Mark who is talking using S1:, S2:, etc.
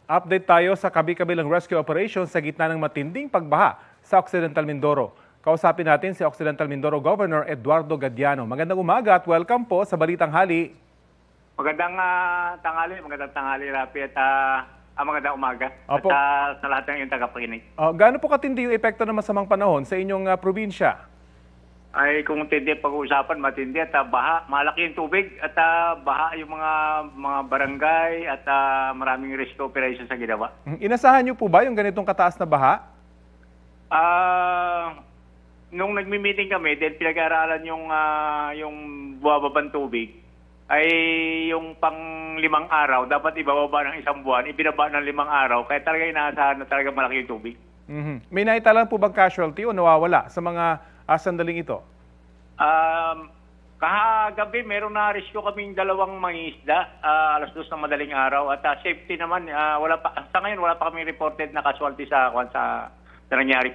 S1: Update tayo sa kabi-kabilang rescue operation sa gitna ng matinding pagbaha sa Occidental Mindoro. Kausapin natin si Occidental Mindoro Governor Eduardo Gadiano. Magandang umaga at welcome po sa Balitang Hali.
S2: Magandang tanghali, Rafi, at magandang umaga.
S1: Opo.
S2: At sa lahat ng iyong tagapakinig.
S1: Gaano po katindi yung epekto ng masamang panahon sa inyong probinsya?
S2: Ay kung tindi pag-uusapan, matindi at baha. Malaki yung tubig at baha yung mga barangay at maraming rescue operation sa ginawa.
S1: Inasahan niyo po ba yung ganitong kataas na baha?
S2: Nung nagmi-meeting kami, dahil pinag-aaralan yung buwababang tubig, ay yung pang 5 araw, dapat ibababa ng 1 buwan, ibinaba ng 5 araw, kaya talaga inaasahan na talaga malaki yung tubig.
S1: May naitalan po bang casualty o nawawala sa mga sandaling ito?
S2: Kahagabi, meron na rescue kaming 2 mangingisda, alas 2 ng madaling araw, at safety naman, sa ngayon wala pa kami reported na casualty sa nangyari.